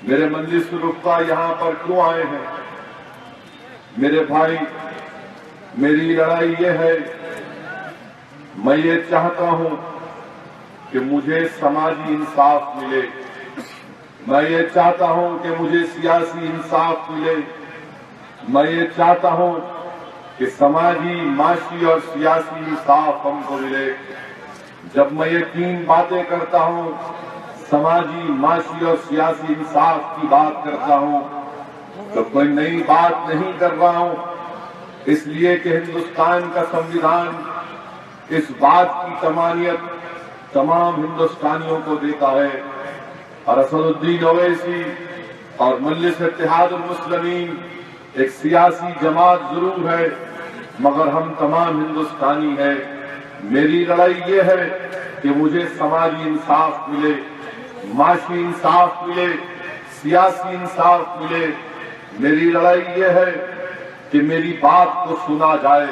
میرے مجلس رفتہ یہاں پر کیوں آئے ہیں؟ میرے بھائی، میری لڑائی یہ ہے، میں یہ چاہتا ہوں کہ مجھے سماجی انصاف ملے، میں یہ چاہتا ہوں کہ مجھے سیاسی انصاف ملے، میں یہ چاہتا ہوں کہ سماجی، معاشی اور سیاسی انصاف ہم کو ملے۔ جب میں یہ تین باتیں کرتا ہوں، سماجی، معاشی اور سیاسی انصاف کی بات کرتا ہوں، تو کوئی نئی بات نہیں کر رہا ہوں، اس لیے کہ ہندوستان کا سنویدھان اس بات کی تمانیت تمام ہندوستانیوں کو دیتا ہے، اور اسد الدین اویسی اور مجلس اتحاد المسلمین ایک سیاسی جماعت ضرور ہے، مگر ہم تمام ہندوستانی ہیں۔ میری لڑائی یہ ہے کہ مجھے سماجی انصاف ملے، معاشی انصاف ملے، سیاسی انصاف ملے۔ میری لڑائی یہ ہے کہ میری بات کو سنا جائے،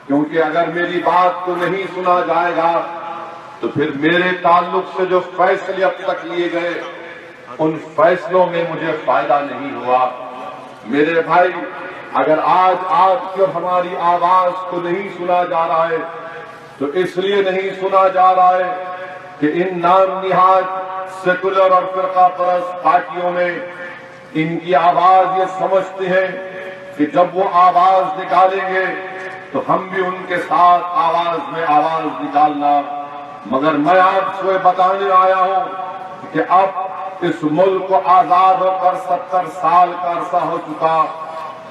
کیونکہ اگر میری بات کو نہیں سنا جائے گا تو پھر میرے تعلق سے جو فیصلے اب تک لیے گئے ان فیصلوں میں مجھے فائدہ نہیں ہوا۔ میرے بھائی، اگر آج آپ کی اور ہماری آواز کو نہیں سنا جا رہا ہے تو اس لیے نہیں سنا جا رہا ہے کہ ان نام نہاد سیکولر اور فرقہ پرست پارٹیوں میں ان کی آواز یہ سمجھتے ہیں کہ جب وہ آواز نکالیں گے تو ہم بھی ان کے ساتھ آواز میں آواز نکالنا۔ مگر میں آپ سے بتانے آیا ہوں کہ اب اس ملک کو آزاد ہو کر 70 سال کا عرصہ ہو چکا،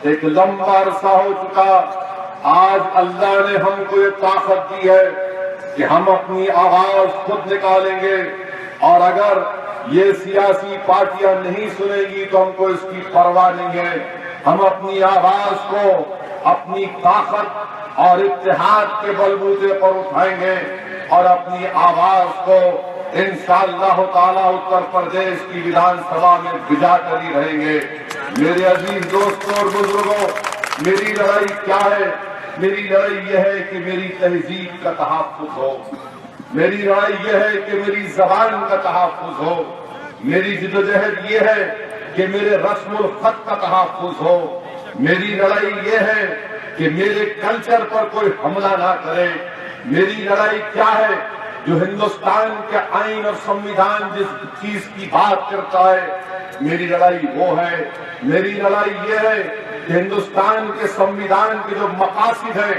ایک لمبا عرصہ ہو چکا۔ آج اللہ نے ہم کو یہ طاقت دی ہے کہ ہم اپنی آواز خود نکالیں گے، اور اگر یہ سیاسی پارٹیاں نہیں سنیں گی تو ہم کو اس کی پرواہ نہیں ہے۔ ہم اپنی آواز کو اپنی طاقت اور اتحاد کے بلبوتے پر اٹھائیں گے اور اپنی آواز کو انشاءاللہ تعالی اتر پردیش کی ویدھان سبھا میں بجا کر ہی رہیں گے۔ میرے عزیز دوستوں اور بزرگوں، میری لڑائی کیا ہے؟ میری لڑائی یہ ہے کہ میری تہذیب کا تحفظ ہو، میری لڑائی یہ ہے کہ میری زبان کا تحفظ ہو، میری جدوجہد یہ ہے کہ میرے رسم الخط کا تحفظ ہو، میری لڑائی یہ ہے کہ میرے کلچر پر کوئی حملہ نہ کرے۔ میری لڑائی کیا ہے؟ جو ہندوستان کے آئین اور سنویدھان جس چیز کی بات کرتا ہے، میری لڑائی وہ ہے۔ میری لڑائی یہ ہے کہ ہندوستان کے سنویدھان کے جو مقاصد ہیں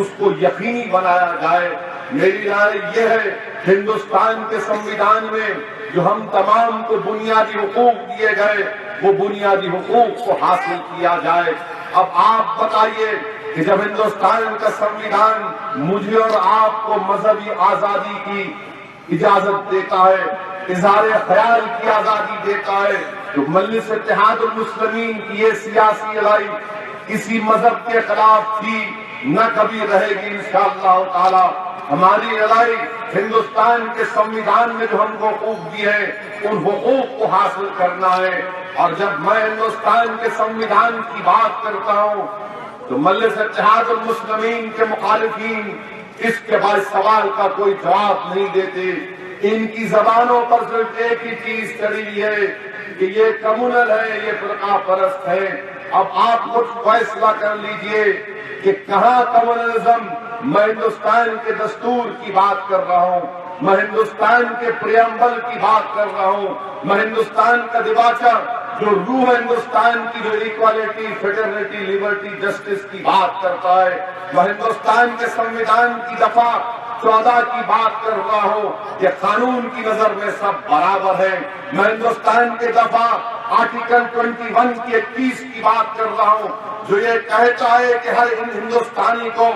اس کو یقینی بنایا جائے۔ میری رائے یہ ہے کہ ہندوستان کے سنویدھان میں جو ہم تمام کو بنیادی حقوق دیے گئے وہ بنیادی حقوق کو حاصل کیا جائے۔ اب آپ بتائیے کہ جب ہندوستان کا سنویدھان مجھے اور آپ کو مذہبی آزادی کی اجازت دیتا ہے، اظہار خیال کی آزادی دیتا ہے، تو مجلس اتحاد المسلمین کی یہ سیاسی لڑائی کسی مذہب کے خلاف تھی، نہ کبھی رہے گی انشاءاللہ تعالی۔ ہماری لڑائی ہندوستان کے سنویدھان میں جو ہم کو حقوق دی ہے ان حقوق کو حاصل کرنا ہے۔ اور جب میں ہندوستان کے سنویدھان کی بات کرتا ہوں تو مجلس اتحاد المسلمین کے مخالفین اس کے بعد سوال کا کوئی جواب نہیں دیتے۔ ان کی زبانوں پر صرف ایک ہی چیز چڑھی ہوئی ہے کہ یہ کمیونل ہے، یہ فرقہ پرست ہے۔ اب آپ خود فیصلہ کر لیجئے کہ کہاں کمیونلزم؟ میں ہندوستان کے دستور کی بات کر رہا ہوں، میں ہندوستان کے پریامبل کی بات کر رہا ہوں، میں ہندوستان کا دیباچہ جو روح ہندوستان کی، جو ایکوالٹی، فیڈرلٹی، لیبرٹی، جسٹس کی بات کرتا ہے، میں ہندوستان کے سنویدھان کی دفعہ 14 کی بات کر رہا ہوں کہ قانون کی نظر میں سب برابر ہیں۔ میں ہندوستان کے دفعہ آرٹیکل 21 کی 21 کی بات کر رہا ہوں جو یہ کہتا ہے کہ ہر ہندوستانی کو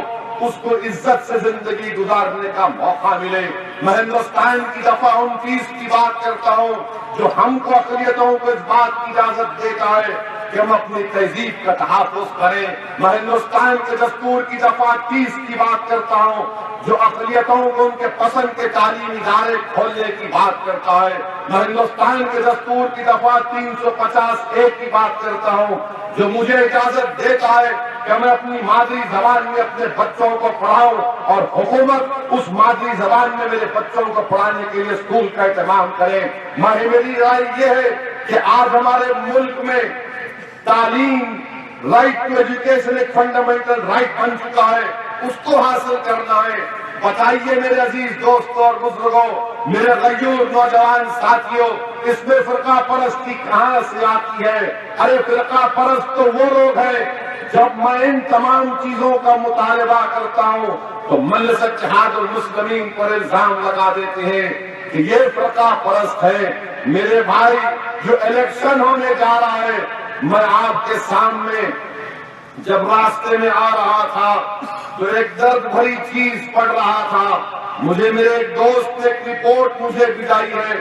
اس کو عزت سے زندگی گزارنے کا موقع ملے۔ میں ہندوستان کی دفعہ 29 کی بات کرتا ہوں جو ہم کو اقلیتوں کو اس بات کی اجازت دیتا ہے کہ ہم اپنی تہذیب کا تحفظ کریں۔ میں ہندوستان کے دستور کی دفعہ 30 کی بات کرتا ہوں جو اقلیتوں کو ان کے پسند کے تعلیمی ادارے کھولنے کی بات کرتا ہے۔ میں ہندوستان کے دستور کی دفعہ 350(1) کی بات کرتا ہوں جو مجھے اجازت دیتا ہے کہ میں اپنی مادری زبان میں اپنے بچوں کو پڑھاؤں اور حکومت اس مادری زبان میں میرے بچوں کو پڑھانے کے لیے اسکول کا اہتمام کرے۔ میری رائے یہ ہے کہ آج ہمارے ملک میں تعلیم، رائٹ ٹو ایجوکیشن ایک فنڈامنٹل رائٹ بن چکا ہے، اس کو حاصل کرنا ہے۔ بتائیے میرے عزیز دوستوں اور بزرگوں، میرے غیور نوجوان ساتھیوں، اس میں فرقہ پرستی کہاں سے آتی ہے؟ ارے فرقہ پرست تو وہ لوگ ہیں، جب میں ان تمام چیزوں کا مطالبہ کرتا ہوں تو مجلس اتحاد المسلمین پر الزام لگا دیتے ہیں کہ یہ فرقہ پرست ہے۔ میرے بھائی، جو الیکشن ہونے جا رہا ہے، میں آپ کے سامنے جب راستے میں آ رہا تھا تو ایک درد بھری چیز پڑھ رہا تھا، مجھے میرے ایک دوست نے ایک رپورٹ مجھے بھیجی ہے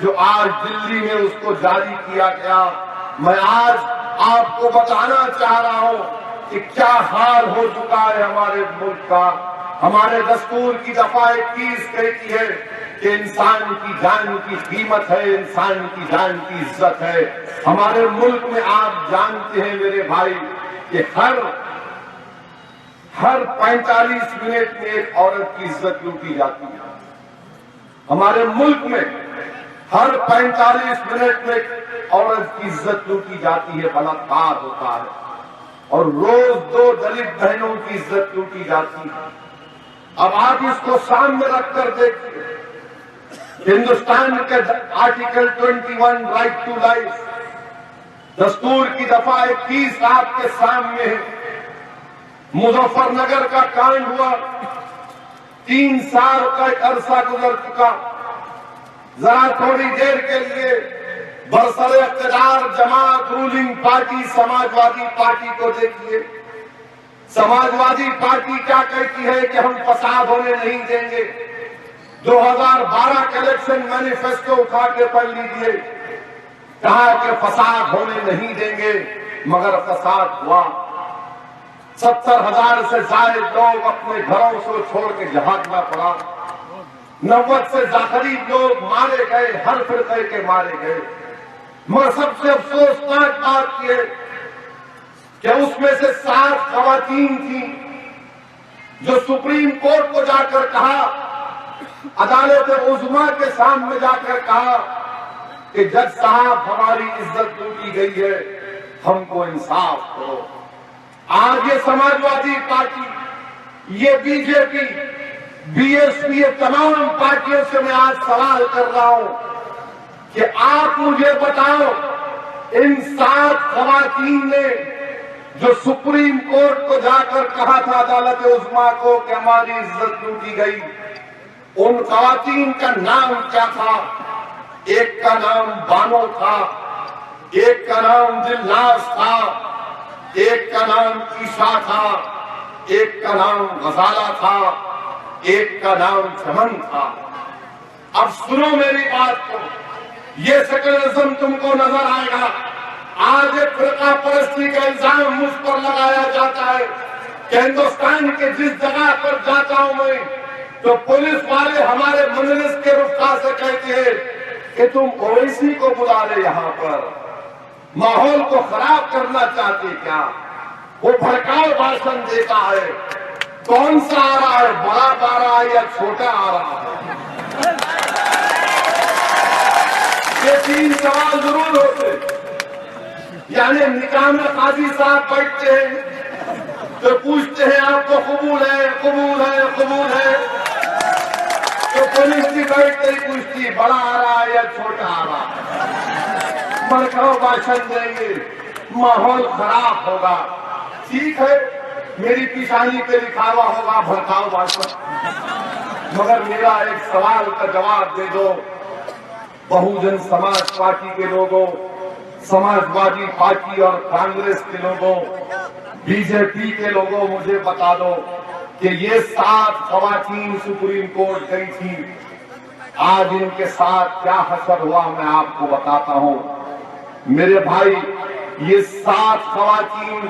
جو آج دلی میں اس کو جاری کیا گیا۔ میں آج آپ کو بتانا چاہ رہا ہوں کہ کیا حال ہو چکا ہے ہمارے ملک کا۔ ہمارے دستور کی دفعہ 21 کہتی ہے کہ انسان کی جان کی قیمت ہے، انسان کی جان کی عزت ہے۔ ہمارے ملک میں آپ جانتے ہیں میرے بھائی کہ ہر 45 منٹ میں ایک عورت کی عزت لوٹی جاتی ہے۔ ہمارے ملک میں ہر 45 منٹ میں ایک عورت کی عزت لوٹی جاتی ہے، بلاکار ہوتا ہے، اور روز 2 دلت بہنوں کی عزت لوٹی جاتی ہے۔ اب آپ اس کو سامنے رکھ کر دیکھیں، ہندوستان کے آرٹیکل 21 رائٹ ٹو لائف، دستور کی دفعہ 21 آپ کے سامنے ہے۔ مظفر نگر کا کانڈ ہوا، 3 سال کا ایک عرصہ گزر چکا۔ ذرا تھوڑی دیر کے لیے برسر اقتدار جماعت رولنگ پارٹی سماجوادی پارٹی کو دیکھیے۔ سماجوادی پارٹی کیا کہتی ہے کہ ہم فساد ہونے نہیں دیں گے۔ 2012 کا الیکشن مینیفیسٹو اٹھا کے پڑھ لیجیے، کہا کہ فساد ہونے نہیں دیں گے، مگر فساد ہوا۔ 70,000 سے زائد لوگ اپنے گھروں سے چھوڑ کے بھاگنا پڑا۔ 90 سے زائد لوگ مارے گئے، ہر فرقے کے مارے گئے۔ مگر سب سے افسوسناک بات یہ کہ اس میں سے 7 خواتین تھیں جو سپریم کورٹ کو جا کر کہا، عدالت عظمیٰ کے سامنے جا کر کہا کہ جج صاحب ہماری عزت لوٹی گئی ہے، ہم کو انصاف کرو۔ آج یہ سماجوادی پارٹی، یہ be J P, B S P, یہ تمام پارٹیوں سے میں آج سوال کر رہا ہوں کہ آپ مجھے بتاؤ، ان 7 خواتین نے جو سپریم کورٹ کو جا کر کہا تھا عدالت عظمیٰ کو کہ ہماری عزت لوٹی گئی، ان خواتین کا نام کیا تھا؟ ایک کا نام بانو تھا، ایک کا نام دلناز تھا، ایک کا نام عیشا تھا، ایک کا نام غزالہ تھا، ایک کا نام چمن تھا۔ اب سنو میری بات کو، یہ سیکولرزم تم کو نظر آئے گا۔ آج ایک فرقہ پرستی کا الزام مجھ پر لگایا جاتا ہے کہ ہندوستان کے جس جگہ پر جاتا ہوں میں تو پولیس والے ہمارے مجلس کے رفقا سے کہتے ہیں کہ تم اویسی کو بلا رہے یہاں پر، ماحول کو خراب کرنا چاہتے کیا؟ وہ بھڑکاؤ بھاشن دیتا ہے۔ کون سا آ رہا ہے، بڑا آ رہا ہے یا چھوٹا آ رہا ہے؟ یہ 3 سوال ضرور ہوتے، یعنی نکاح میں قاضی صاحب بیٹھتے ہیں تو پوچھتے ہیں آپ کو قبول ہے، قبول ہے، قبول ہے، تو پولیس بھی بیٹھتے ہی پوچھتی بڑا آ رہا ہے یا چھوٹا آ رہا ہے؟ بھڑکاؤ بھاشن دیں گے، ماحول خراب ہوگا۔ ٹھیک ہے، میری پیشانی پہ لکھا ہوا ہوگا بھڑکاؤ بھاشن، مگر میرا ایک سوال کا جواب دے دو، بہوجن سماج پارٹی کے لوگوں، سماجوادی پارٹی اور کانگریس کے لوگوں، بی جے پی کے لوگوں، مجھے بتا دو کہ یہ 7 خواتین سپریم کورٹ گئی تھی، آج ان کے ساتھ کیا حشر ہوا میں آپ کو بتاتا ہوں۔ میرے بھائی، یہ 7 خواتین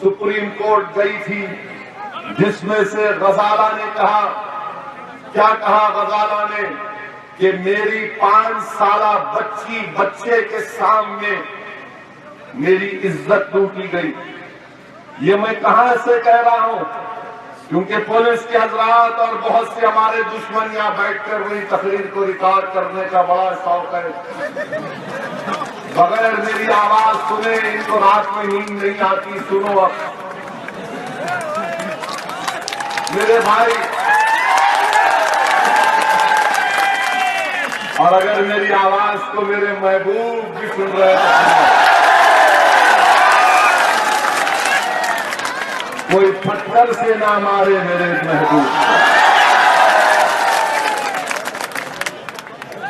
سپریم کورٹ گئی تھی، جس میں سے غزالہ نے کہا، کیا کہا غزالہ نے؟ کہ میری 5 سالہ بچے کے سامنے میری عزت لوٹی گئی۔ یہ میں کہاں سے کہہ رہا ہوں؟ کیونکہ پولیس کے حضرات اور بہت سے ہمارے دشمن یہاں بیٹھ کر میری تقریر کو ریکارڈ کرنے کا بڑا شوق ہے۔ بغیر میری آواز سنے ان کو رات میں نیند نہیں آتی. سنو اب میرے بھائی، اور اگر میری آواز کو میرے محبوب بھی سن رہے ہیں، کوئی پتھر سے نہ مارے میرے محبوب.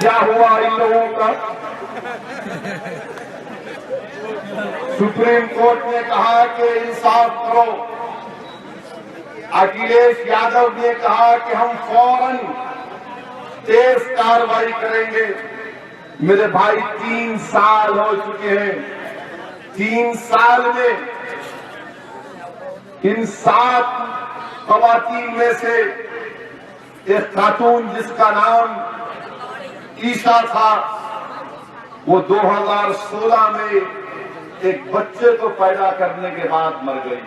کیا ہوا ان لوگوں کا؟ سپریم کورٹ نے کہا کہ انصاف کرو. اکھلیش یادو نے کہا کہ ہم فوراً تیز کارروائی کریں گے. میرے بھائی 3 سال ہو چکے ہیں. 3 سال میں ان 7 خواتین میں سے ایک خاتون جس کا نام عیشا تھا، وہ 2016 میں ایک بچے کو پیدا کرنے کے بعد مر گئی.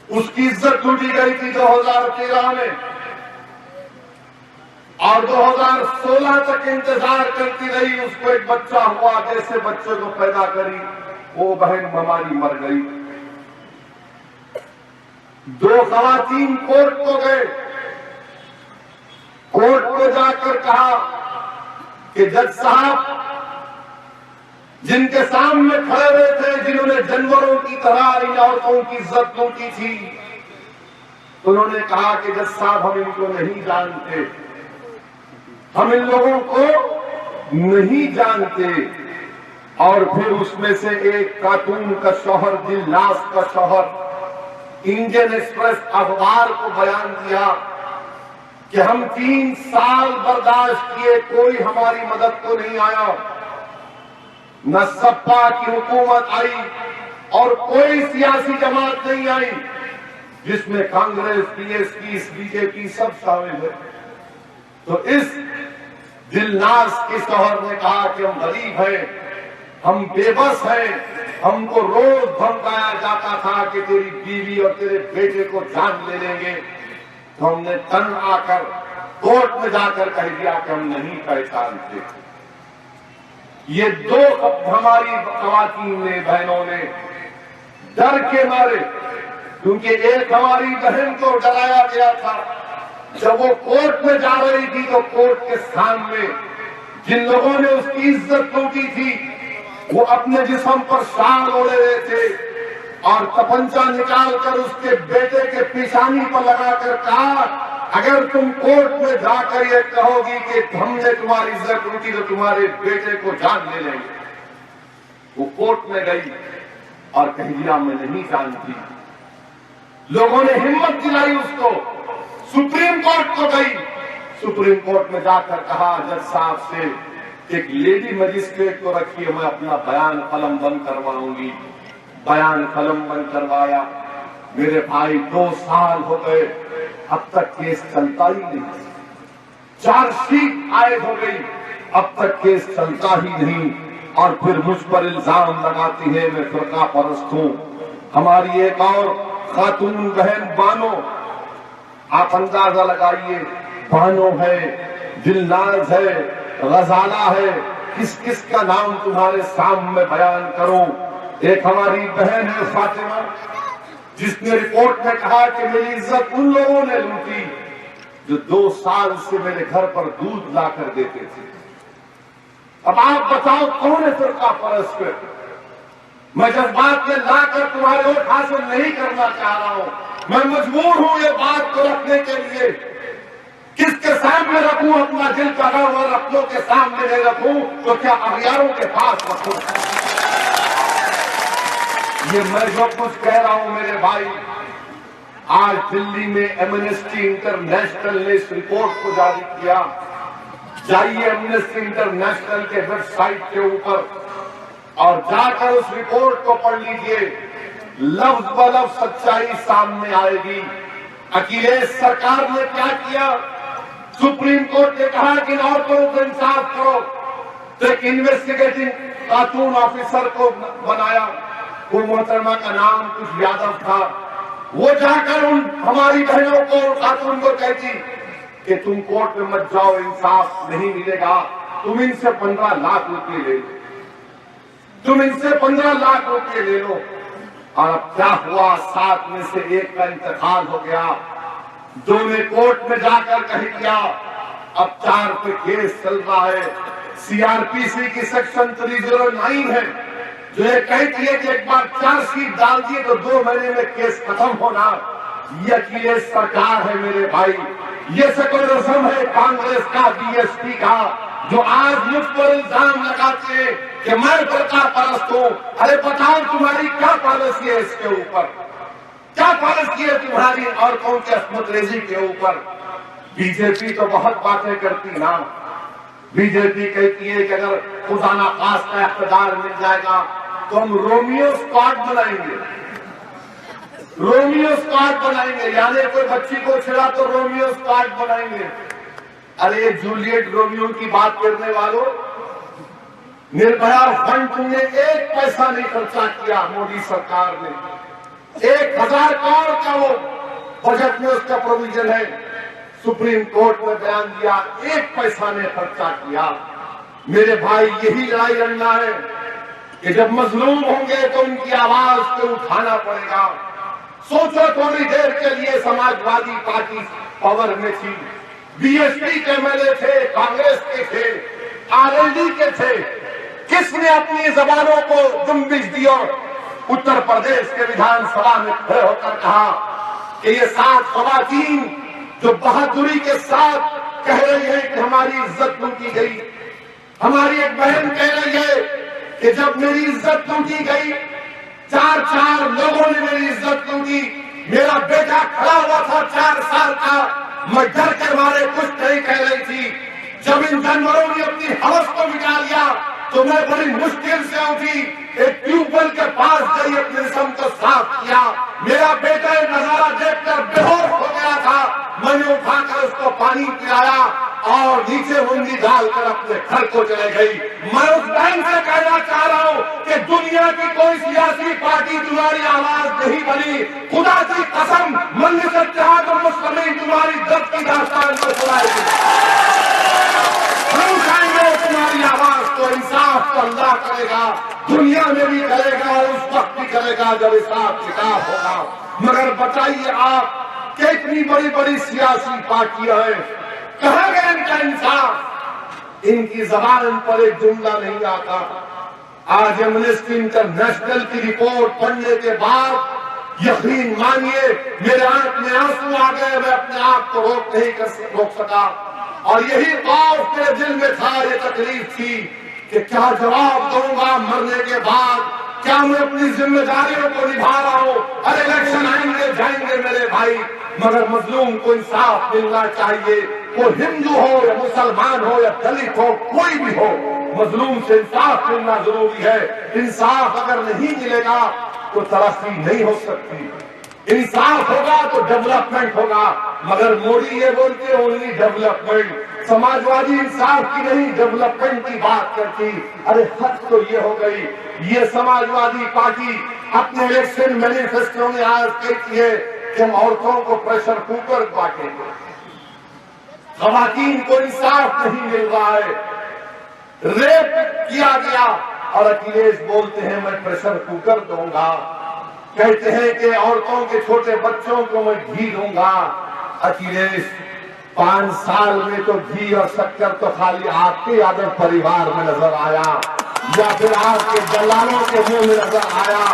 اس کی عزت لوٹی گئی تھی 2013 میں، اور 2016 تک انتظار کرتی رہی. اس کو ایک بچہ ہوا، جیسے بچے کو پیدا کری وہ بہن ہماری مر گئی. 2 خواتین کورٹ کو گئے. کورٹ کو جا کر کہا کہ جج صاحب، جن کے سامنے کھڑے ہوئے تھے، جنہوں نے جانوروں کی طرح ان عورتوں کی عزت لوٹی تھی، انہوں نے کہا کہ جج صاحب ہم ان کو نہیں جانتے، ہم ان لوگوں کو نہیں جانتے. اور پھر اس میں سے ایک خاتون کا شوہر، دلناز کا شوہر، انڈین ایکسپریس اخبار کو بیان دیا کہ ہم 3 سال برداشت کیے، کوئی ہماری مدد کو نہیں آیا. نہ سپا کی حکومت آئی اور کوئی سیاسی جماعت نہیں آئی جس میں Congress, P S P, B J P سب شامل ہے. تو اس دلناز کے شوہر نے کہا کہ ہم غریب ہیں، ہم بے بس ہیں، ہم کو روز دھمکایا جاتا تھا کہ تیری بیوی اور تیرے بیٹے کو جان لے لیں گے. تو ہم نے تن آ کر کورٹ میں جا کر کہہ دیا کہ ہم نہیں پہچانتے. یہ 2 ہماری خواتین نے، بہنوں نے ڈر کے مارے، کیونکہ ایک ہماری بہن کو ڈرایا گیا تھا. جب وہ کورٹ میں جا رہی تھی تو کورٹ کے سامنے جن لوگوں نے اس کی عزت لوٹی تھی وہ اپنے جسم پر شال اوڑے ہوئے تھے اور تپنچا نکال کر اس کے بیٹے کے پیشانی پر لگا کر کہا، اگر تم کورٹ میں جا کر یہ کہو گی کہ ہم نے تمہاری عزت لوٹی تو تمہارے بیٹے کو جان لے لیں گے. وہ کورٹ میں گئی اور کہہ دیا میں نہیں جانتی. لوگوں نے ہمت دلائی اس کو، سپریم کورٹ کو گئی. سپریم کورٹ میں جا کر کہا جج صاحب سے، ایک لیڈی مجسٹریٹ کو رکھیے، میں اپنا بیان قلم بند کرواؤں گی. بیان قلم بند کروایا. میرے بھائی 2 سال ہو گئے، اب تک کیس چلتا ہی نہیں. چارج شیٹ عائد ہو گئی، اب تک کیس چلتا ہی نہیں. اور پھر مجھ پر الزام لگاتی ہے میں فرقہ پرست ہوں. ہماری ایک اور خاتون بہن بانو، آپ اندازہ لگائیے، بانو ہے، دلناز ہے، غزالہ ہے، کس کس کا نام تمہارے سامنے بیان کروں. ایک ہماری بہن ہے فاطمہ، جس نے رپورٹ میں کہا کہ میری عزت ان لوگوں نے لوٹی جو 2 سال سے میرے گھر پر دودھ لا کر دیتے تھے. اب آپ بتاؤ کون ہے فرقہ پرست؟ میں جذبات میں لا کر تمہارے ووٹ حاصل نہیں کرنا چاہ رہا ہوں. میں مجبور ہوں یہ بات کو رکھنے کے لیے. کس کے سامنے رکھوں اپنا دل کا غم، اور اپنوں کے سامنے نہیں رکھوں تو کیا اغیاروں کے پاس رکھوں؟ یہ میں جو کچھ کہہ رہا ہوں میرے بھائی، آج دلی میں ایمنسٹی انٹرنیشنل نے اس رپورٹ کو جاری کیا. جائیے ایمنسٹی انٹرنیشنل کے ویب سائٹ کے اوپر اور جا کر اس رپورٹ کو پڑھ لیجئے. لفظ بلفظ سچائی سامنے آئے گی. اکھلیش سرکار نے کیا کیا؟ سپریم کورٹ نے کہا کہ عورتوں کو انصاف کرو تو ایک انویسٹیگیٹنگ خاتون آفیسر کو بنایا. وہ محترمہ کا نام کچھ یادو تھا. وہ جا کر ان ہماری بہنوں کو، خاتون کو کہتی کہ تم کورٹ میں مت جاؤ، انصاف نہیں ملے گا، تم ان سے 15 لاکھ روپے لے. تم ان سے 15 لاکھ روپے لے لو. اور اب کیا ہوا؟ 7 میں سے 1 کا انتقال ہو گیا. 2 نے کورٹ میں جا کر کہہ دیا. اب 4 پہ کیس چل رہا ہے. CRPC کی سیکشن 309 ہے جو یہ کہتی ہے کہ ایک بار چارج شیٹ ڈال دیے تو 2 مہینے میں کیس ختم ہونا. یہ سرکار ہے میرے بھائی، یہ سیکولرزم ہے کانگریس کا، BSP کا، جو آج مجھ پر الزام لگاتے ہیں کہ میں فرقہ پرست ہوں. ارے بتاؤ تمہاری کیا پالیسی ہے اس کے اوپر؟ کیا پالیسی ہے تمہاری عورتوں کی عصمت ریزی کے اوپر؟ BJP تو بہت باتیں کرتی نا. BJP کہتی ہے کہ اگر خدا نخواستہ اقتدار مل جائے گا تو ہم رومیو اسکواڈ بنائیں گے. رومیو اسکواڈ بنائیں گے، یعنی کوئی بچی کو چھڑا تو رومیو اسکواڈ بنائیں گے. ارے جولیٹ رومیو کی بات کرنے والوں، نربھیا فنڈ تم نے 1 پیسہ نہیں خرچہ کیا. مودی سرکار نے 1000 کروڑ کا وہ بجٹ میں اس کا پروویژن ہے. سپریم کورٹ میں بیان دیا 1 پیسہ نے خرچہ کیا. میرے بھائی یہی لڑائی لڑنا ہے کہ جب مظلوم ہوں گے تو ان کی آواز کو اٹھانا پڑے گا. سوچو تھوڑی دیر کے لیے سماجوادی پارٹی پاور میں تھی، BSP کے MLA تھے، کانگریس کے تھے، RLD کے تھے. کس نے اپنی زبانوں کو جنبش دی اور اتر پردیش کے ویدھان سبھا میں کھڑے ہو کر کہا کہ یہ 7 خواتین جو بہادری کے ساتھ کہہ رہی ہے کہ ہماری عزت لوٹی گئی. ہماری ایک بہن کہہ رہی ہے کہ جب میری عزت لوٹی گئی، 4 لوگوں نے میری عزت لوٹی. میرا بیٹا کھڑا ہوا تھا 4 سال کا، میں ڈر کے مارے کچھ نہیں کہہ رہی تھی. جب ان جانوروں نے اپنی ہوس کو مٹا لیا تو میں بڑی مشکل سے اٹھی، ایک ٹیوب ویل کے پاس گئی، اپنے جسم کو صاف کیا. میرا بیٹا یہ نظارہ دیکھ کر بے ہوش ہو گیا تھا. میں نے اٹھا کر اس کو پانی پلایا اور نیچے منڈی ڈال کر اپنے گھر کو چلے گئی. میں اس بہن سے کہنا چاہ رہا ہوں کہ دنیا کی کوئی سیاسی پارٹی تمہاری آواز نہیں بنی. خدا کی قسم مجلس اتحاد المسلمین تمہاری درد کی داستان کو سنائے گی. ہم چاہیں گے تمہاری آواز کو. انصاف تو اللہ کرے گا، دنیا میں بھی کرے گا، اس وقت بھی کرے گا جب حساب کتاب ہوگا. مگر بتائیے آپ کہ اتنی بڑی بڑی سیاسی پارٹیاں ہیں، کہاں گئے ان کا انصاف؟ ان کی زبان پر ایک جملہ نہیں آتا. آج ایمنسٹی انٹرنیشنل کی رپورٹ پڑھنے کے بعد یقین مانیے میرے آنکھ میں آنسو آ گئے. میں اپنے آپ کو روک سکا. اور یہی خوف میرے دل میں تھا، یہ تکلیف تھی کہ کیا جواب دوں گا مرنے کے بعد. کیا میں اپنی ذمہ داریوں کو نبھا رہا ہوں؟ ہر الیکشن آئیں گے جائیں گے میرے بھائی، مگر مظلوم کو انصاف ملنا چاہیے. وہ ہندو ہو یا مسلمان ہو یا دلت ہو، کوئی بھی ہو، مظلوم سے انصاف ملنا ضروری ہے. انصاف اگر نہیں ملے گا تو ترقی نہیں ہو سکتی. انصاف ہوگا تو ڈیولپمنٹ ہوگا. مگر مودی یہ بولتے ہیں اونلی ڈیولپمنٹ. سماجوادی انصاف کی نہیں ڈیولپمنٹ کی بات کرتی. ارے حد تو یہ ہو گئی. یہ سماجوادی پارٹی اپنے الیکشن مینیفیسٹو میں آج کہتی ہے کہ ہم عورتوں کو پریشر کوکر بانٹیں گے. خواتین کو انصاف نہیں مل رہا ہے، ریپ کیا گیا اور اکھلیش بولتے ہیں میں پریشر کوکر دوں گا. کہتے ہیں کہ عورتوں کے چھوٹے بچوں کو میں گھی دوں گا. اکھلیش 5 سال میں تو گھی اور شکر تو خالی آپ کے یادو پریوار میں نظر آیا یا پھر آپ کے دلالوں کے منہ میں نظر آیا.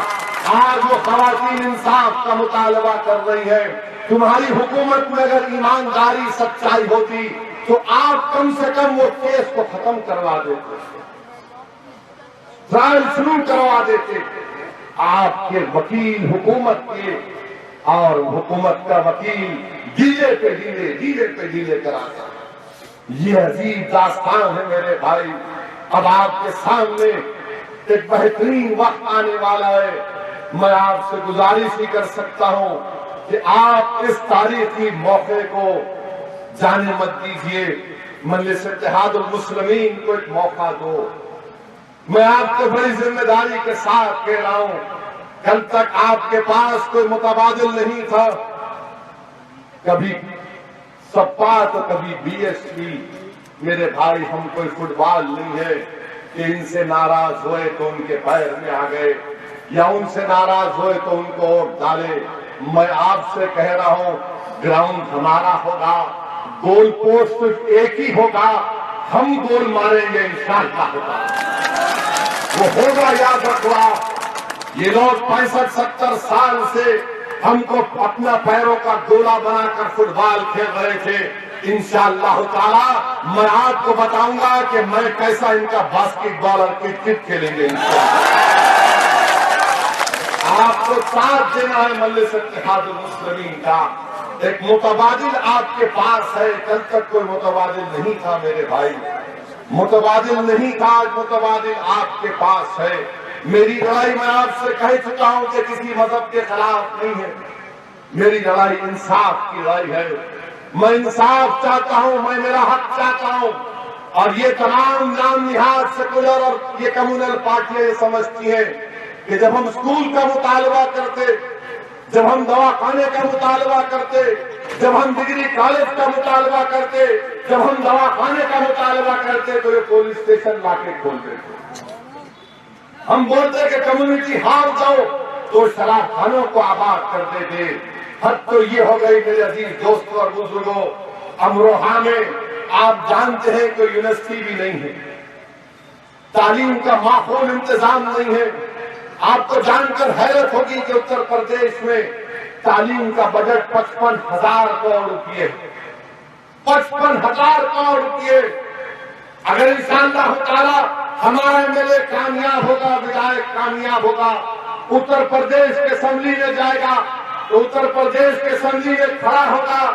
آج وہ خواتین انصاف کا مطالبہ کر رہی ہے. تمہاری حکومت میں اگر ایمانداری سچائی ہوتی تو آپ کم سے کم وہ کیس کو ختم کروا دیتے، ٹرائل شروع کروا دیتے. آپ کے وکیل حکومت کے اور حکومت کا وکیل ڈیلے پہ ڈیلے کراتا. یہ عجیب داستان ہے میرے بھائی. اب آپ کے سامنے ایک بہترین وقت آنے والا ہے. میں آپ سے گزارش ہی کر سکتا ہوں کہ آپ اس تاریخی موقع کو جانے مت دیجیے. مجلس اتحاد المسلمین کو ایک موقع دو. میں آپ کو بڑی ذمہ داری کے ساتھ کہہ رہا ہوں، کل تک آپ کے پاس کوئی متبادل نہیں تھا. کبھی سپا تو کبھی BSP. میرے بھائی ہم کوئی فٹ بال نہیں ہے کہ ان سے ناراض ہوئے تو ان کے پیر میں آ گئے یا ان سے ناراض ہوئے تو ان کو ووٹ ڈالے. میں آپ سے کہہ رہا ہوں گراؤنڈ ہمارا ہوگا, گول پوسٹ ایک ہی ہوگا, ہم گول ماریں گے انشاءاللہ ہوگا, وہ ہوگا. یاد رکھوا, یہ لوگ 65-70 سال سے ہم کو اپنا پیروں کا گولا بنا کر فٹ بال کھیل رہے تھے. انشاءاللہ تعالی میں آپ کو بتاؤں گا کہ میں کیسا ان کا باسکٹ بال اور کرکٹ کھیلیں گے انشاءاللہ. آپ کو ساتھ دینا ہے مجلس اتحاد المسلمین کا. ایک متبادل آپ کے پاس ہے, کل تک کوئی متبادل نہیں تھا میرے بھائی, متبادل نہیں تھا, متبادل آپ کے پاس ہے. میری لڑائی میں آپ سے کہہ چکا ہوں کہ کسی مذہب کے خلاف نہیں ہے, میری لڑائی انصاف کی لڑائی ہے. میں انصاف چاہتا ہوں, میں میرا حق چاہتا ہوں. اور یہ تمام نام نہاد سیکولر اور یہ کمیونل پارٹیاں یہ سمجھتی ہیں کہ جب ہم اسکول کا مطالبہ کرتے, جب ہم دواخانے کا مطالبہ کرتے, جب ہم ڈگری کالج کا مطالبہ کرتے, جب ہم دواخانے کا مطالبہ کرتے تو یہ پولیس اسٹیشن لا کے کھول دیتے. ہم بولتے کہ کمیونٹی ہار جاؤ تو شراب خانوں کو آباد کر دیتے. حد تو یہ ہو گئی میرے عزیز دوستوں اور بزرگوں, امروہہ میں آپ جانتے ہیں کہ یونیورسٹی بھی نہیں ہے, تعلیم کا ماحول انتظام نہیں ہے. آپ کو جان کر حیرت ہوگی کہ اتر پردیش میں تعلیم کا بجٹ 55,000 کروڑ روپئے, 55,000 کروڑ روپئے. اگر انشاءاللہ تعالی ہمارا ایم ایل اے کامیاب ہوگا, ودھائک کامیاب ہوگا, اتر پردیش کے اسمبلی میں جائے گا تو اتر پردیش کے اسمبلی میں کھڑا ہوگا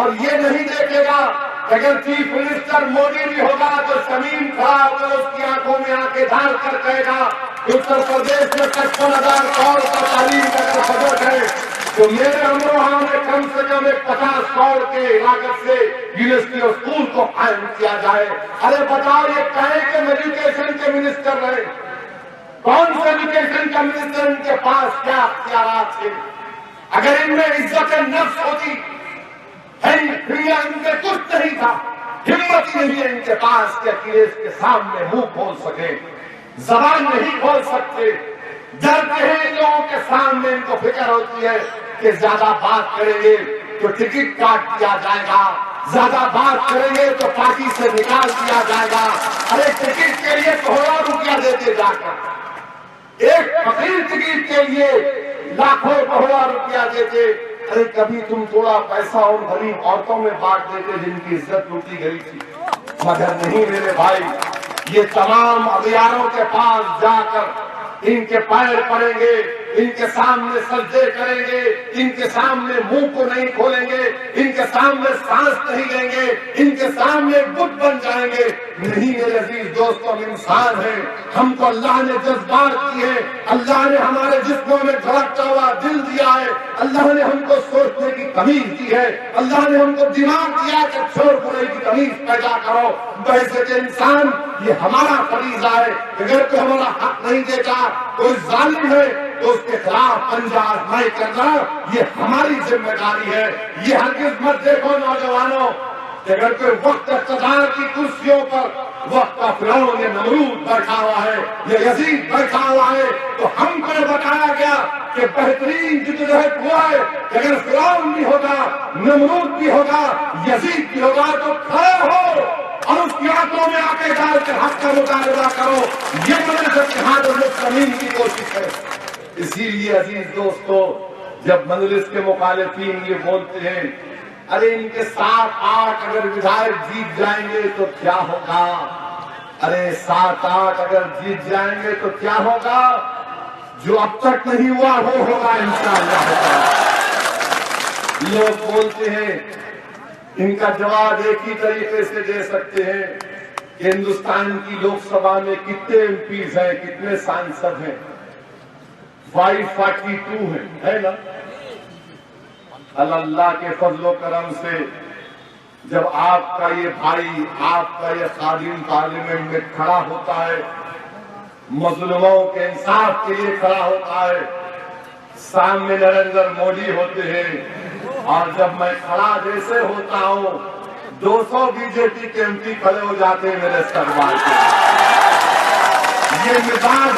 اور یہ نہیں دیکھے گا کہ اگر چیف منسٹر مودی بھی ہوگا تو شمیم کھڑا ہو کر اس کی آنکھوں میں آنکھیں ڈال کر کہے گا کہ اتر پردیش میں 55,000 کروڑ کا تعلیم کا اگر بجٹ ہے تو میرے امروہہ میں کم سے کم 50 کروڑ کے لاگت سے یونیورسٹی اور اسکول کو قائم کیا جائے. ارے بتاؤ, یہ کہیں کہ ایجوکیشن کے منسٹر رہے, کون سے ایجوکیشن کا منسٹر, ان کے پاس کیا اختیارات تھے؟ اگر ان میں عزت نفس ہوتی, ان کے کچھ نہیں تھا, ہمت ہی نہیں ہے ان کے پاس کہ اکیلیس کے سامنے منہ کھول سکے, زبان نہیں کھول سکتے. ڈرتے ہیں لوگوں کے سامنے, ان کو فکر ہوتی ہے کہ زیادہ بات کریں گے تو ٹکٹ کاٹ دیا جائے گا, زیادہ بات کریں گے تو پارٹی سے نکال دیا جائے گا. ارے ٹکٹ کے لیے کروڑوں روپیہ دیتے جا کر, ایک فقیر ٹکٹ کے لیے لاکھوں کروڑوں روپیہ دیتے. ارے کبھی تم تھوڑا پیسہ اور غریب عورتوں میں بانٹ دیتے جن کی عزت لوٹی گئی تھی, مگر نہیں میرے بھائی. یہ تمام اغیاروں کے پاس جا کر ان کے پیر پڑیں گے, ان کے سامنے سجدے کریں گے, ان کے سامنے منہ کو نہیں کھولیں گے, ان کے سامنے سانس نہیں لیں گے, ان کے سامنے بت بن جائیں گے. نہیں میرے عزیز دوستوں, ہم انسان ہیں, ہم کو اللہ نے جذبات دیے, اللہ نے ہمارے جسموں میں دھڑکتا ہوا دل دیا ہے, اللہ نے ہم کو سوچنے کی تمیز دی ہے, اللہ نے ہم کو دماغ دیا کہ شور برائی کی تمیز پیدا کرو. بحیثیت انسان یہ ہمارا فریضہ ہے. اگر کوئی ہمارا حق نہیں دیتا, کوئی ظالم ہے تو اس کے خلاف پنجہ آزمائی کرنا یہ ہماری ذمہ داری ہے. یہ ہرگز مت دیکھو نوجوانوں کہ اگر کوئی وقت اقتدار کی کرسیوں پر وقت کا فرعون یا نمرود بیٹھا ہوا ہے یا یزید بیٹھا ہوا ہے تو ہم کو بتایا گیا کہ بہترین جدوجہد ہوا ہے کہ اگر فرعون بھی ہوگا, نمرود بھی ہوگا, یزید بھی ہوگا تو کھڑے ہو اور اس کی آنکھوں میں آنکھیں ڈال کر حق کا مطالبہ کرو. یہ مجلس اتحاد المسلمین کی کوشش ہے. اسی لیے عزیز دوستو, جب مجلس کے مخالفین یہ بولتے ہیں ارے ان کے 7-8 اگر ودھائک جیت جائیں گے تو کیا ہوگا, ارے 7-8 اگر جیت جائیں گے تو کیا ہوگا, جو اب تک نہیں ہوا وہ ہوگا انشاءاللہ. لوگ بولتے ہیں, ان کا جواب ایک ہی طریقے سے دے سکتے ہیں کہ ہندوستان کی لوک سبھا میں کتنے ایم پیز ہیں, کتنے سانسد ہیں, 542 ہے نا. اللہ کے فضل و کرم سے جب آپ کا یہ بھائی, آپ کا یہ خادم پارلیمنٹ میں کھڑا ہوتا ہے, مظلوموں کے انصاف کے لیے کھڑا ہوتا ہے, سامنے نریندر مودی ہوتے ہیں, اور جب میں کھڑا جیسے ہوتا ہوں 200 بی جے پی کے ایم پی کھڑے ہو جاتے ہیں میرے استقبال کے.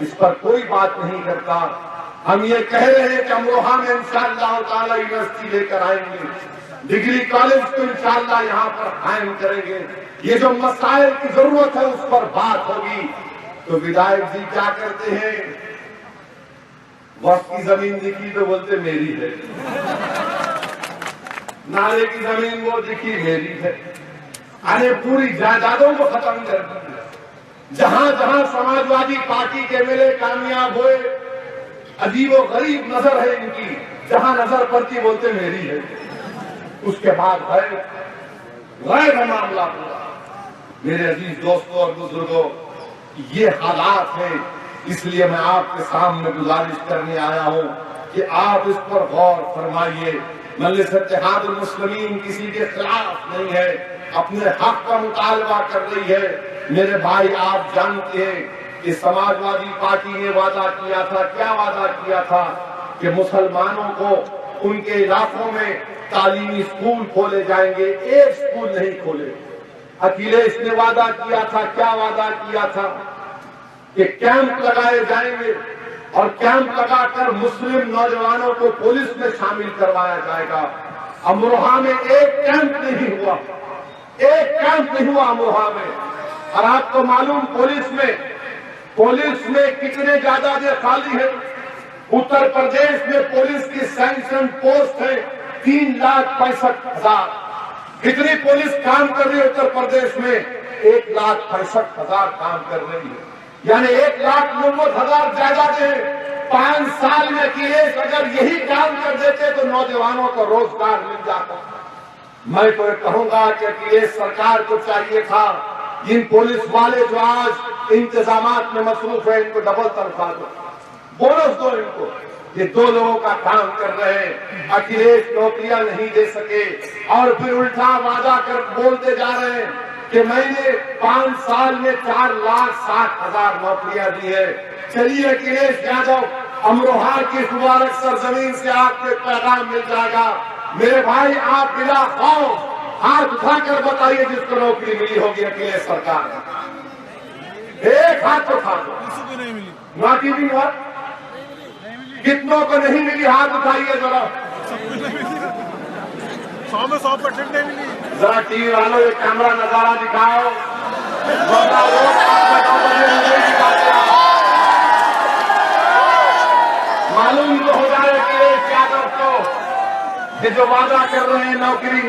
اس پر کوئی بات نہیں کرتا. ہم یہ کہہ رہے ہیں کہ امروہہ میں انشاءاللہ تعالی یونیورسٹی لے کر آئیں گے, ڈگری کالج کو انشاءاللہ یہاں پر قائم کریں گے. یہ جو مسائل کی ضرورت ہے اس پر بات ہوگی. تو ودھایک جی کیا کرتے ہیں, وقت کی زمین دکھی تو بولتے میری ہے, نالے کی زمین وہ دکھی میری ہے. ارے پوری جائیدادوں کو ختم کر دی. جہاں جہاں سماجوادی پارٹی کے ملے کامیاب ہوئے, عجیب و غریب نظر ہے ان کی, جہاں نظر پڑتی بولتے میری ہے. اس کے بعد غیر معاملہ پورا. میرے عزیز دوستوں اور بزرگوں, یہ حالات ہیں. اس لیے میں آپ کے سامنے گزارش کرنے آیا ہوں کہ آپ اس پر غور فرمائیے. مجلس اتحاد المسلمین کسی کے خلاف نہیں ہے, اپنے حق کا مطالبہ کر رہی ہے. میرے بھائی آپ جانتے ہیں کہ سماجوادی پارٹی نے وعدہ کیا تھا, کیا وعدہ کیا تھا, کہ مسلمانوں کو ان کے علاقوں میں تعلیمی اسکول کھولے جائیں گے. ایک اسکول نہیں کھولے. اکھلیش نے وعدہ کیا تھا, کیا وعدہ کیا تھا, کہ کیمپ لگائے جائیں گے اور کیمپ لگا کر مسلم نوجوانوں کو پولیس میں شامل کروایا جائے گا. امروہہ میں ایک کیمپ نہیں ہوا, ایک کیمپ نہیں ہوا امروہہ میں. اور آپ کو معلوم پولیس میں کتنے زیادہ خالی ہیں. اتر پردیش میں پولیس کی سینکشن پوسٹ ہے 3,65,000. کتنی پولیس کام کر رہی ہے اتر پردیش میں؟ 1,65,000 کام کر رہی ہے. یعنی 1,90,000 جائیدادیں ہیں. 5 سال میں اکھلیش اگر یہی کام کر دیتے تو نوجوانوں کو روزگار مل جاتا. میں تو کہوں گا کہ اکھلیش سرکار کو چاہیے تھا ان پولیس والے جو آج انتظامات میں مصروف ہیں ان کو ڈبل تنخواہ دو, بونس دو ان کو. یہ 2 لوگوں کا کام کر رہے ہیں. اکھلیش نوکریاں نہیں دے سکے اور پھر الٹا وعدہ کر بولتے جا رہے ہیں کہ میں نے 5 سال میں 4,60,000 نوکریاں دی ہے. چلیے اکھلیش یادو, امروہہ کی مبارک سرزمین سے آپ کو پیغام مل جائے گا. میرے بھائی آپ بلا خوف ہاتھ اٹھا کر بتائیے جس کو نوکری ملی ہوگی اکھلیش سرکار کا. ایک ہاتھ اٹھا دو. نوکری بھی ہوا, کتنوں کو نہیں ملی ہاتھ اٹھائیے ذرا. 100% نہیں ملی. ذرا ٹی وی والوں یہ کیمرہ نظارہ دکھاؤ. معلوم تو ہو جائے اکھلیش یادو کو کہ جو وعدہ کر رہے ہیں نوکری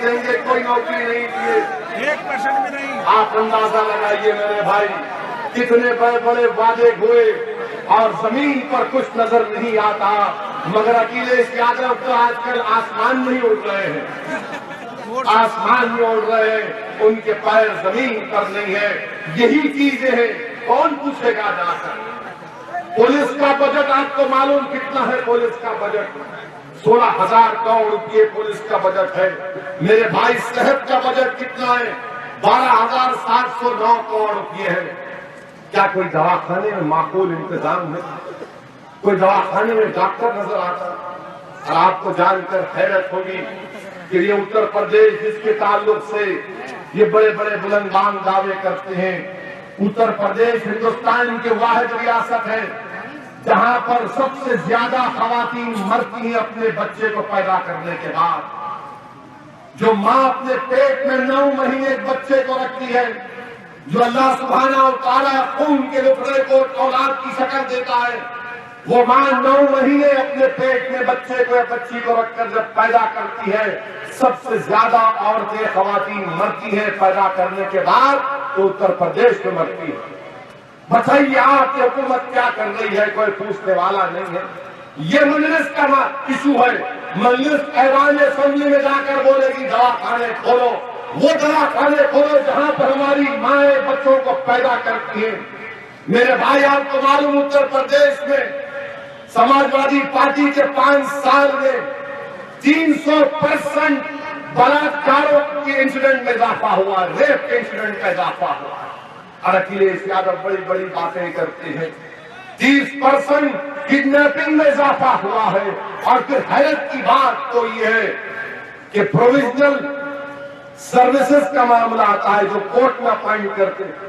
دیں گے, کوئی نوکری نہیں دیے. 1% بھی نہیں. آپ اندازہ لگائیے میرے بھائی کتنے بڑے بڑے وعدے ہوئے اور زمین پر کچھ نظر نہیں آتا. مگر اکھلیش یادو تو آج کل آسمان میں ہی اڑ رہے ہیں, آسمان میں اڑ رہے ہیں. ان کے پیر زمین پر نہیں ہے. یہی چیزیں ہیں. کون پوچھے گا جا کر؟ پولیس کا بجٹ آپ کو معلوم کتنا ہے؟ پولیس کا بجٹ 16,000 کروڑ روپئے پولیس کا بجٹ ہے. میرے بھائی صحت کا بجٹ کتنا ہے؟ 12,709 کروڑ روپئے ہے. کیا کوئی دواخانے میں معقول انتظام ہے؟ کوئی دواخانے میں ڈاکٹر نظر آتا؟ اور آپ کو جان کر حیرت ہوگی کہ یہ اتر پردیش جس کے تعلق سے یہ بڑے بڑے بلند بان دعوے کرتے ہیں, اتر پردیش ہندوستان کی واحد ریاست ہے جہاں پر سب سے زیادہ خواتین مرتی ہیں اپنے بچے کو پیدا کرنے کے بعد. جو ماں اپنے پیٹ میں 9 مہینے ایک بچے کو رکھتی ہے, جو اللہ سبحانہ و تعالی خون کے لقطے کو اولاد کی شکل دیتا ہے, وہ ماں 9 مہینے اپنے پیٹ میں بچے کو یا بچی کو رکھ کر جب پیدا کرتی ہے, سب سے زیادہ عورتیں خواتین مرتی ہیں پیدا کرنے کے بعد تو اتر پردیش میں مرتی ہے. بتائیے آپ کی حکومت کیا کر رہی ہے؟ کوئی پوچھنے والا نہیں ہے. یہ مجلس کا ایشو ہے. مجلس ایوان اسمبلی میں جا کر بولے گی دواخانے کھولو, وہ دواخانے کھولو جہاں پر ہماری مائیں بچوں کو پیدا کرتی ہیں. میرے بھائی آپ کو معلوم اتر پردیش میں سماجوادی پارٹی کے 5 سال میں 300% بلاکاروں کے انسیڈنٹ میں اضافہ ہوا, ریپ کے انسیڈنٹ میں اضافہ ہوا. اور اکھلیش یادو بڑی بڑی باتیں کرتے ہیں. 30% کڈنیپنگ میں اضافہ ہوا ہے. اور پھر حیرت کی بات تو یہ ہے کہ پروویژنل سروسز کا معاملہ آتا ہے جو کورٹ میں اپائنٹ کرتے ہیں.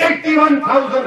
81,000।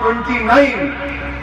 29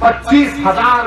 25,000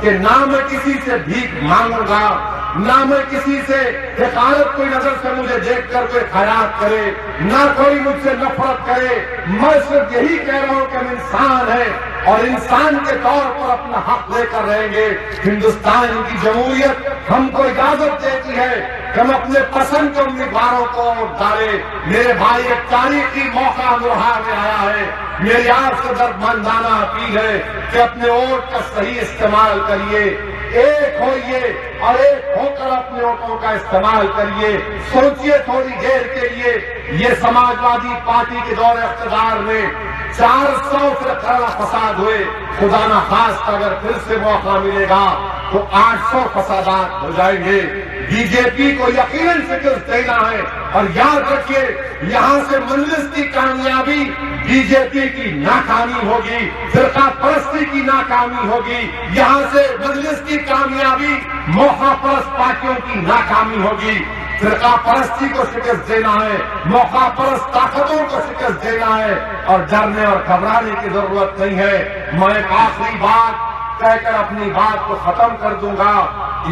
کہ نہ میں کسی سے بھیک مانگوں گا، نہ میں کسی سے حقارت کوئی نظر سے مجھے دیکھ کر کوئی خیرات کرے، نہ کوئی مجھ سے نفرت کرے۔ میں صرف یہی کہہ رہا ہوں کہ ہم انسان ہیں اور انسان کے طور پر اپنا حق لے کر رہیں گے۔ ہندوستان کی جمہوریت ہم کو اجازت دیتی ہے کہ ہم اپنے پسند کے امیدواروں کو ووٹ ڈالیں۔ میرے بھائی، ایک تاریخی موقع امروہہ میں آیا ہے، میری آپ سے دردمندانہ اپیل ہے کہ اپنے ووٹ کا صحیح استعمال کریے، ایک ہوئیے اور ایک ہو کر اپنے ووٹوں کا استعمال کریے۔ سوچئے تھوڑی دیر کے لیے، یہ سماجوادی پارٹی کے دور اقتدار میں 400 سے زیادہ فساد ہوئے، خدا نہ خواستہ اگر پھر سے موقع ملے گا تو 800 فسادات ہو جائیں گے۔ بی جے پی کو یقیناً شکست دینا ہے، اور یاد رکھیے یہاں سے مجلس کی کامیابی بی جے پی کی ناکامی ہوگی، فرقہ پرستی کی ناکامی ہوگی، یہاں سے مجلس کی کامیابی موقع پرست پارٹیوں کی ناکامی ہوگی۔ فرقہ پرستی کو شکست دینا ہے، موقع پرست طاقتوں کو شکست دینا ہے، اور ڈرنے اور گھبرانے کی ضرورت نہیں ہے۔ میں ایک آخری بات کہہ کر اپنی بات کو ختم کر دوں گا۔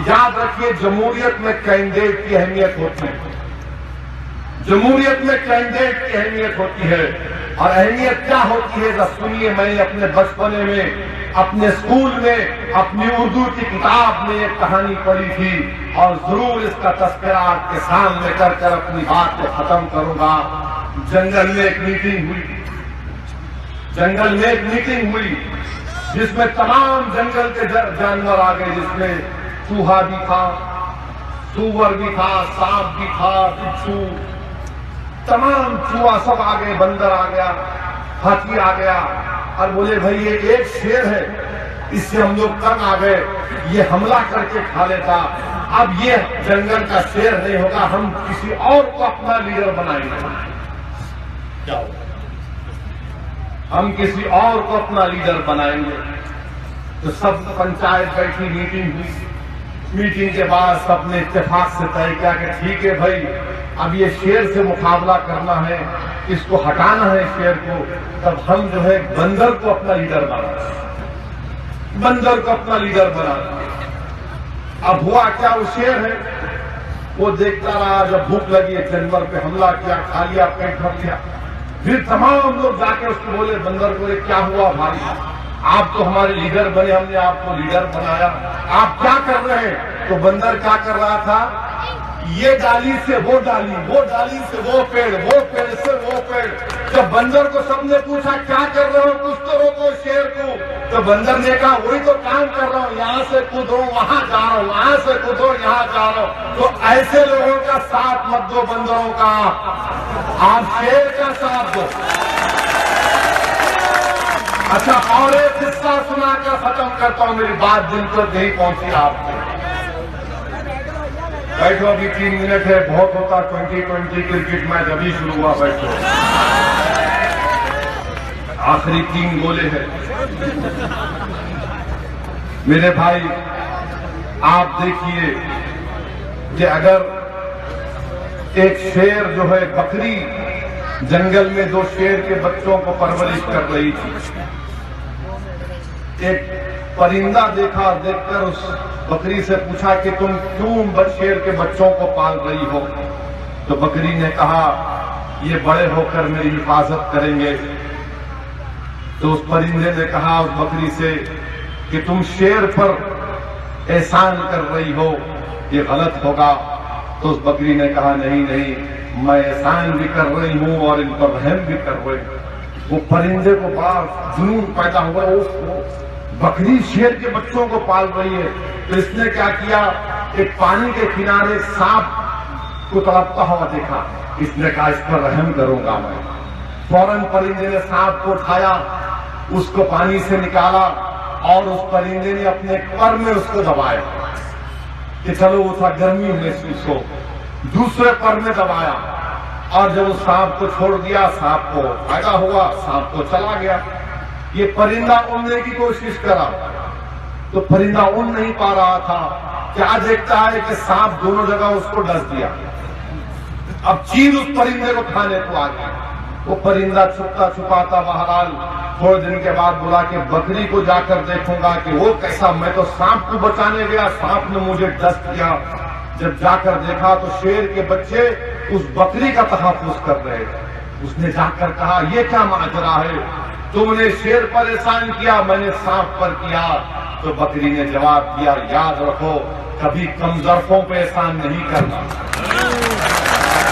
یاد رکھیے جمہوریت میں کینڈیڈیٹ کی اہمیت ہوتی ہے، جمہوریت میں کینڈیڈیٹ کی اہمیت ہوتی ہے، اور اہمیت کیا ہوتی ہے ذرا سنیے۔ میں نے اپنے بچپنے میں اپنے اسکول میں اپنی اردو کی کتاب میں ایک کہانی پڑھی تھی، اور ضرور اس کا تذکرہ آپ کے سامنے کر کر اپنی بات کو ختم کروں گا۔ جنگل میں ایک میٹنگ ہوئی، جنگل میں ایک میٹنگ ہوئی جس میں تمام جنگل کے جانور آ گئے، جس میں چوہا بھی تھا، سور بھی تھا، سانپ بھی تھا، بچھو، تمام چوہا سب آ گئے، بندر آ گیا، ہاتھی آ گیا، اور بولے بھائی یہ ایک شیر ہے، اس سے ہم لوگ تنگ آ گئے، یہ حملہ کر کے کھا لیتا، اب یہ جنگل کا شیر نہیں ہوگا، ہم کسی اور کو اپنا لیڈر بنائیں گے۔ کیا ہوگا؟ ہم کسی اور کو اپنا لیڈر بنائیں گے۔ تو سب پنچایت بیٹھی، میٹنگ ہوئی، میٹنگ کے بعد سب نے اتفاق سے طے کیا کہ ٹھیک ہے بھائی، اب یہ شیر سے مقابلہ کرنا ہے، اس کو ہٹانا ہے شیر کو، تب ہم جو ہے بندر کو اپنا لیڈر بنا، بندر کو اپنا لیڈر بنا۔ اب ہوا کیا، وہ شیر ہے، وہ دیکھتا رہا، جب بھوک لگی جانور پہ حملہ کیا، کھا لیا، پیٹ بھر گیا۔ پھر تمام لوگ جا کے اس کو بولے، بندر کو کیا ہوا بھائی، آپ تو ہمارے لیڈر بنے، ہم نے آپ کو لیڈر بنایا، آپ کیا کر رہے ہیں؟ تو بندر کیا کر رہا تھا، یہ ڈالی سے وہ ڈالی، وہ ڈالی سے وہ پیڑ، وہ پیڑ سے وہ پیڑ۔ جب بندر کو سب نے پوچھا کیا کر رہے ہو، کچھ تو روکو شیر کو، تو بندر نے کہا وہی تو کام کر رہا ہوں، یہاں سے کود رہا ہوں وہاں جا رہا ہوں، وہاں سے کود رہا ہوں یہاں جا رہا ہوں۔ تو ایسے لوگوں کا ساتھ مت دو، بندروں کا، آپ شیر کا ساتھ دو۔ اچھا، اور ایک قصہ سنا کر ختم کرتا ہوں، میری بات دل کو نہیں پہنچی آپ کو۔ بیٹھو، ابھی 3 منٹ ہے، بہت ہوتا 2020 کرکٹ میچ ابھی شروع ہوا، بیٹھو، آخری 3 گولے ہیں۔ میرے بھائی آپ دیکھیے کہ اگر ایک شیر جو ہے، بکری جنگل میں 2 شیر کے بچوں کو پرورش کر رہی تھی، ایک پرندہ دیکھا، دیکھ کر اس بکری سے پوچھا کہ تم کیوں شیر کے بچوں کو پال رہی ہو؟ تو بکری نے کہا یہ بڑے ہو کر میری حفاظت کریں گے۔ تو اس پرندے نے کہا اس بکری سے کہ تم شیر پر احسان کر رہی ہو، یہ غلط ہوگا۔ تو اس بکری نے کہا نہیں نہیں، میں احسان بھی کر رہی ہوں اور ان پر رحم بھی کر رہی ہوں۔ وہ پرندے کو بڑا جنون پیدا ہوا، بکری شیر کے بچوں کو پال رہی ہے۔ تو اس نے کیا کیا، ایک پانی کے کنارے سانپ کو تڑپتا ہوا دیکھا، اس نے کہا اس پر رحم کروں گا میں۔ فوراً پرندے نے سانپ کو اٹھایا، اس کو پانی سے نکالا، اور اس پرندے نے اپنے پر میں اس کو دبایا کہ چلو وہ تھا گرمی محسوس ہو، دوسرے پر میں دبایا، اور جب اس سانپ کو چھوڑ دیا، سانپ کو فائدہ ہوا، سانپ کو چلا گیا۔ یہ پرندہ اڑنے کی کوشش کرا تو پرندہ اڑ نہیں پا رہا تھا، کیا دیکھتا ہے کہ سانپ دونوں جگہ اس کو ڈس دیا، اب چیل اس پرندے کو کھانے کو آ گیا۔ وہ پرندہ چھپتا چھپاتا بہرحال تھوڑے دن کے بعد بولا کہ بکری کو جا کر دیکھوں گا کہ وہ کیسا. میں تو سانپ کو بچانے گیا, سانپ نے مجھے ڈس کیا. جب جا کر دیکھا تو شیر کے بچے اس بکری کا تحفظ کر رہے تھے. اس نے جا کر کہا یہ کیا ماجرا ہے, تم نے شیر پر احسان کیا, میں نے سانپ پر کیا. تو بکری نے جواب دیا یاد رکھو کبھی کمزرفوں پہ احسان نہیں کرنا,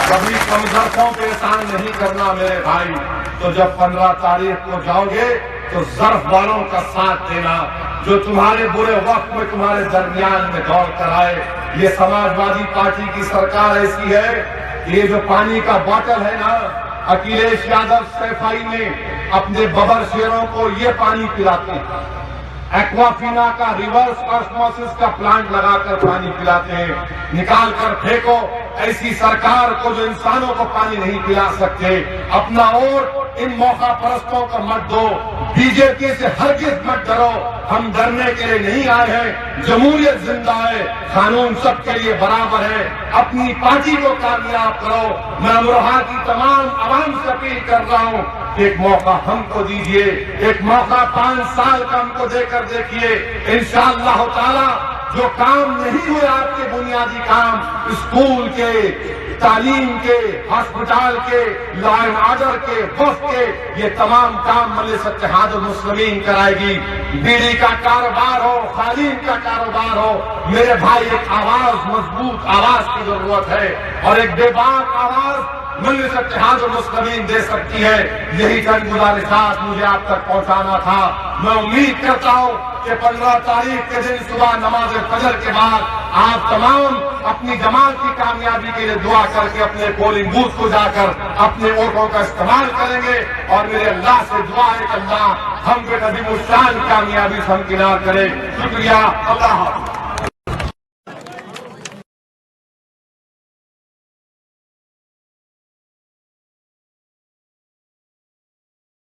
کبھی کمزرفوں پہ احسان نہیں کرنا میرے بھائی. تو جب 15 تاریخ کو جاؤ گے تو ظرف والوں کا ساتھ دینا جو تمہارے برے وقت میں تمہارے درمیان میں دوڑ کر آئے. یہ سماجوادی پارٹی کی سرکار ایسی ہے کہ یہ جو پانی کا باٹل ہے نا, اکھلیش یادو سیفائی میں اپنے ببر شیروں کو یہ پانی پلاتے ہیں. ایکوافینا کا ریورس آسموسس کا پلانٹ لگا کر پانی پلاتے ہیں. نکال کر پھینکو ایسی سرکار کو جو انسانوں کو پانی نہیں پلا سکتے. اپنا ووٹ ان موقع پرستوں کا مت دو, بی جے پی سے ہرگز مت ڈرو. ہم ڈرنے کے لیے نہیں آئے ہیں, جمہوریت زندہ ہے, قانون سب کے لیے برابر ہے. اپنی پارٹی کو کامیاب کرو. میں امروہہ کی تمام عوام سے اپیل کر رہا ہوں ایک موقع ہم کو دیجئے, ایک موقع 5 سال کا ہم کو دے کر دیکھیے. انشاءاللہ تعالی جو کام نہیں ہوئے آپ کے بنیادی کام, اسکول کے, تعلیم کے, ہسپتال کے, لا اینڈ آرڈر کے, وقت کے, یہ تمام کام مجلس اتحاد المسلمین کرائے گی. بیڑی کا کاروبار ہو, قالین کا کاروبار ہو, میرے بھائی ایک آواز, مضبوط آواز کی ضرورت ہے اور ایک بے باک آواز مجلس اتحاد المسلمین دے سکتی ہے. یہی چند گزارشات مجھے آپ تک پہنچانا تھا. میں امید کرتا ہوں کہ 15 تاریخ کے دن صبح نماز فجر کے بعد آپ تمام اپنی جماعت کی کامیابی کے لیے دعا کر کے اپنے پولنگ بوتھ کو جا کر اپنے ووٹوں کا استعمال کریں گے. اور میرے اللہ سے دعا ہے کہ اللہ ہم پہ نبی الشان کامیابی سے ہمکنار کرے. شکریہ. اللہ حافظ.